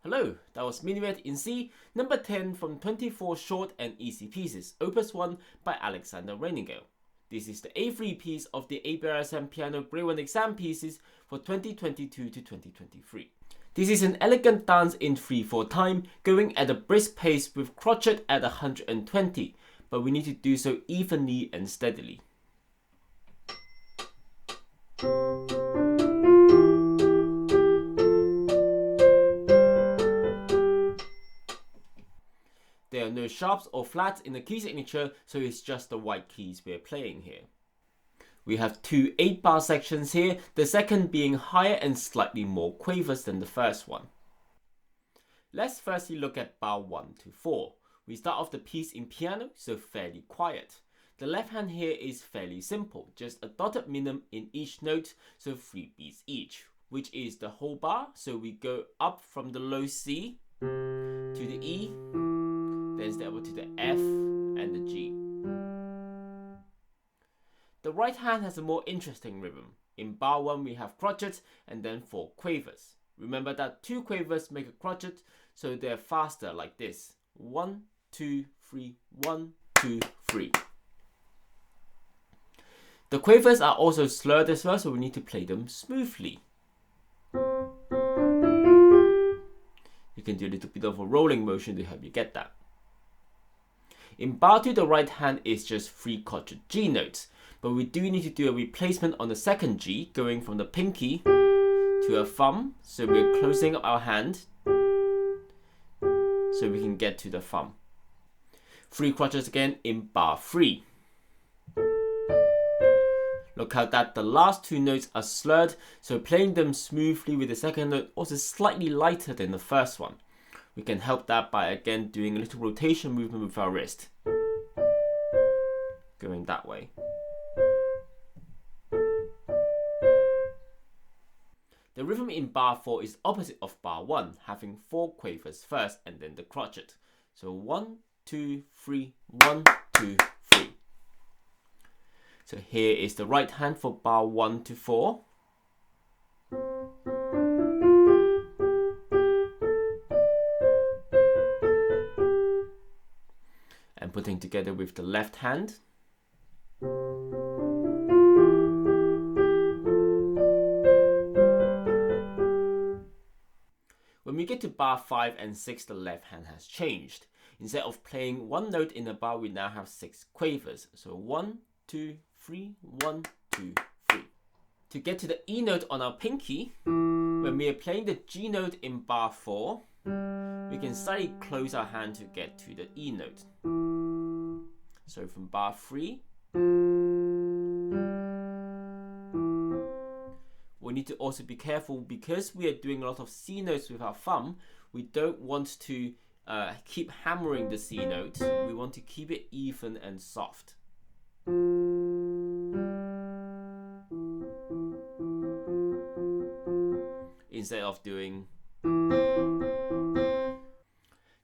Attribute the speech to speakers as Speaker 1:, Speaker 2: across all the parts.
Speaker 1: Hello, that was Minuet in C, number 10 from 24 Short and Easy Pieces, Opus 1 by Alexander Reinagle. This is the A3 piece of the ABRSM Piano Grade 1 exam pieces for 2022 to 2023. This is an elegant dance in 3/4 time, going at a brisk pace with crochet at 120, but we need to do so evenly and steadily. There are no sharps or flats in the key signature, so it's just the white keys we're playing here. We have two 8-bar sections here, the second being higher and slightly more quavers than the first one. Let's firstly look at bar 1 to 4. We start off the piece in piano, so fairly quiet. The left hand here is fairly simple, just a dotted minim in each note, so 3 beats each, which is the whole bar, so we go up from the low C to the E, then step over to the F and the G. The right hand has a more interesting rhythm. In bar 1 we have crotchets and then 4 quavers. Remember that 2 quavers make a crotchet, so they're faster like this. 1, 2, 3, 1, 2, 3. The quavers are also slurred as well, so we need to play them smoothly. You can do a little bit of a rolling motion to help you get that. In bar 2, the right hand is just 3 crotchet G notes, but we do need to do a replacement on the second G, going from the pinky to a thumb, so we're closing up our hand so we can get to the thumb. 3 crotchets again in bar 3. Look out that the last 2 notes are slurred, so playing them smoothly with the second note also slightly lighter than the first one. We can help that by again doing a little rotation movement with our wrist. Going that way. The rhythm in bar 4 is opposite of bar 1, having 4 quavers first and then the crotchet. So 1, 2, 3, 1, 2, 3. So here is the right hand for bar 1 to 4. And putting together with the left hand. When we get to bar 5 and 6, the left hand has changed. Instead of playing 1 note in a bar, we now have 6 quavers. So 1, 2, 3, 1, 2, 3. To get to the E note on our pinky, when we are playing the G note in bar 4, we can slightly close our hand to get to the E note. So from bar 3, we need to also be careful because we are doing a lot of C notes with our thumb. We don't want to keep hammering the C note. We want to keep it even and soft. Instead of doing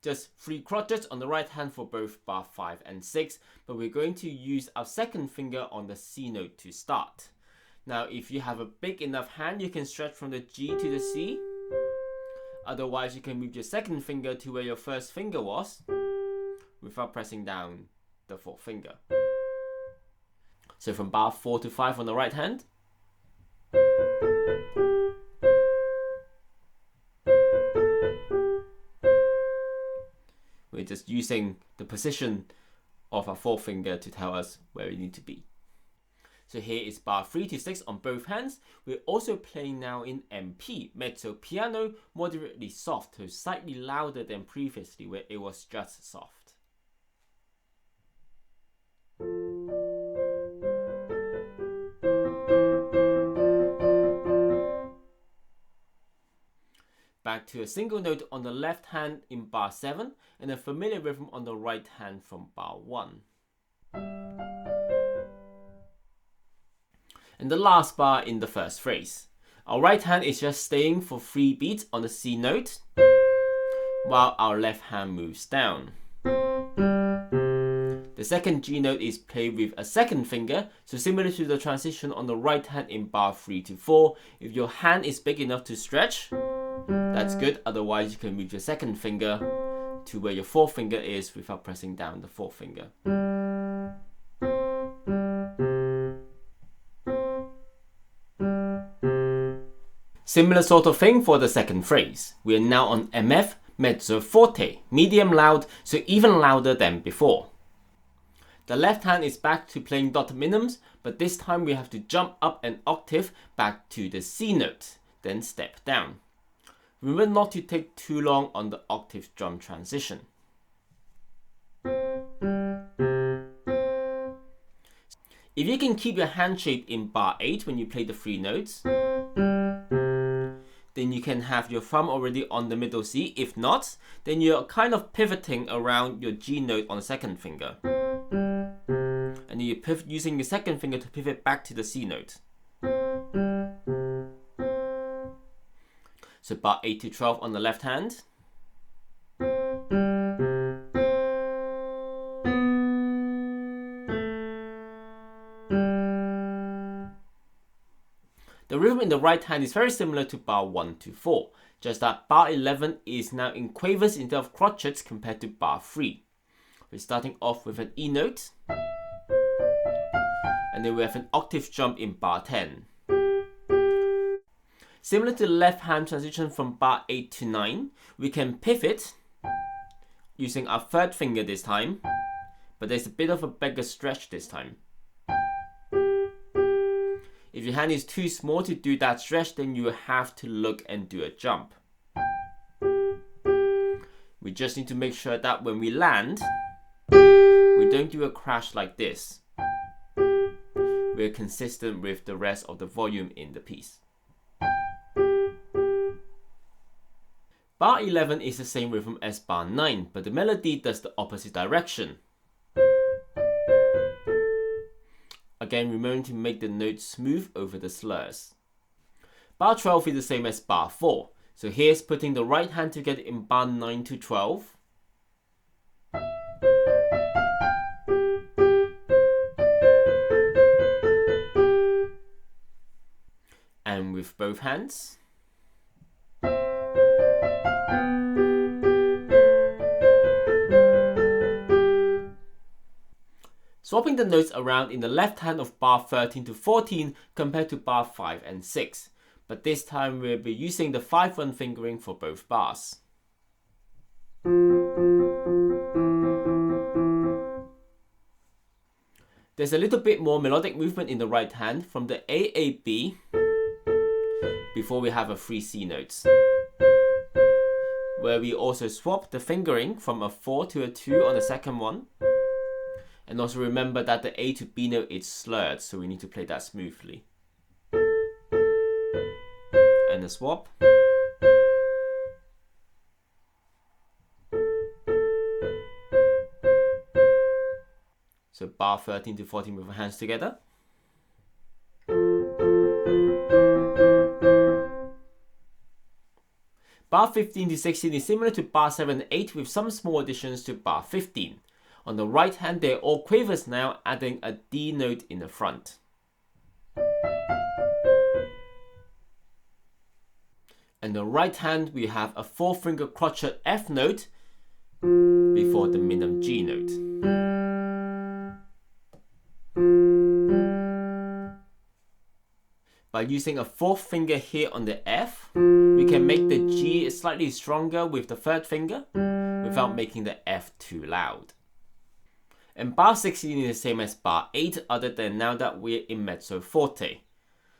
Speaker 1: just 3 crotchets on the right hand for both bar 5 and 6, but we're going to use our second finger on the C note to start. Now if you have a big enough hand, you can stretch from the G to the C. Otherwise you can move your second finger to where your first finger was without pressing down the 4th finger. So from bar 4 to 5 on the right hand. We're just using the position of our 4th finger to tell us where we need to be. So here is bar 3 to 6 on both hands. We're also playing now in MP, mezzo piano, moderately soft, so slightly louder than previously where it was just soft. Back to a single note on the left hand in bar 7 and a familiar rhythm on the right hand from bar 1. And the last bar in the first phrase. Our right hand is just staying for 3 beats on the C note, while our left hand moves down. The second G note is played with a second finger, so similar to the transition on the right hand in bar 3 to 4, if your hand is big enough to stretch, That's good, otherwise you can move your second finger to where your fourth finger is without pressing down the fourth finger. Similar sort of thing for the second phrase. We are now on MF, mezzo forte, medium loud, so even louder than before. The left hand is back to playing dotted minims, but this time we have to jump up an octave back to the C note, then step down. Remember not to take too long on the octave drum transition. If you can keep your hand shape in bar 8 when you play the 3 notes, then you can have your thumb already on the middle C. If not, then you're kind of pivoting around your G note on the second finger. And you're using your second finger to pivot back to the C note. So bar 8 to 12 on the left hand. The rhythm in the right hand is very similar to bar 1 to 4, just that bar 11 is now in quavers instead of crotchets compared to bar 3. We're starting off with an E note, and then we have an octave jump in bar 10. Similar to the left hand transition from bar 8 to 9, we can pivot using our third finger this time, but there's a bit of a bigger stretch this time. If your hand is too small to do that stretch, then you have to look and do a jump. We just need to make sure that when we land, we don't do a crash like this. We're consistent with the rest of the volume in the piece. Bar 11 is the same rhythm as bar 9, but the melody does the opposite direction. Again, remembering to make the notes smooth over the slurs. Bar 12 is the same as bar 4, so here's putting the right hand together in bar 9 to 12. And with both hands. Swapping the notes around in the left hand of bar 13 to 14 compared to bar 5 and 6, but this time we'll be using the 5-1 fingering for both bars. There's a little bit more melodic movement in the right hand from the A-A-B before we have a 3 C notes, where we also swap the fingering from a 4 to a 2 on the second one. And also remember that the A to B note is slurred, so we need to play that smoothly. And a swap. So bar 13 to 14 with our hands together. Bar 15 to 16 is similar to bar 7 and 8 with some small additions to bar 15. On the right hand, they're all quavers now, adding a D note in the front. And the right hand, we have a 4-finger crotchet F note before the minim G note. By using a 4th finger here on the F, we can make the G slightly stronger with the 3rd finger without making the F too loud. And bar 16 is the same as bar 8, other than now that we're in mezzo forte.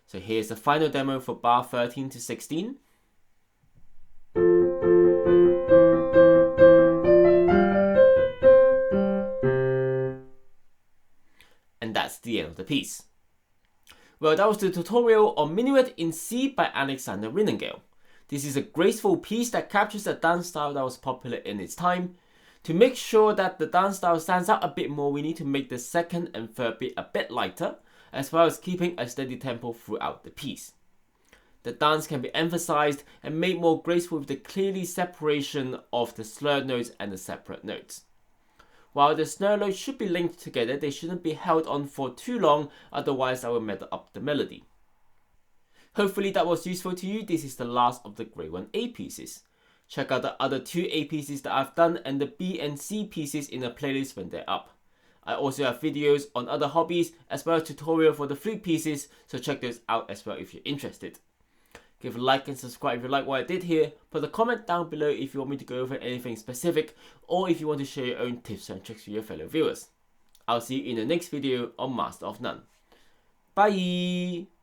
Speaker 1: So here's the final demo for bar 13 to 16. And that's the end of the piece. Well, that was the tutorial on Minuet in C by Alexander Reinagle. This is a graceful piece that captures a dance style that was popular in its time. To make sure that the dance style stands out a bit more, we need to make the second and third beat a bit lighter, as well as keeping a steady tempo throughout the piece. The dance can be emphasized and made more graceful with the clearly separation of the slurred notes and the separate notes. While the snare notes should be linked together, they shouldn't be held on for too long, otherwise I will muddle up the melody. Hopefully that was useful to you. This is the last of the grade 1A pieces. Check out the other 2A pieces that I've done and the B and C pieces in the playlist when they're up. I also have videos on other hobbies as well as tutorial for the flute pieces, so check those out as well if you're interested. Give a like and subscribe if you like what I did here. Put a comment down below if you want me to go over anything specific or if you want to share your own tips and tricks with your fellow viewers. I'll see you in the next video on Master of None. Bye!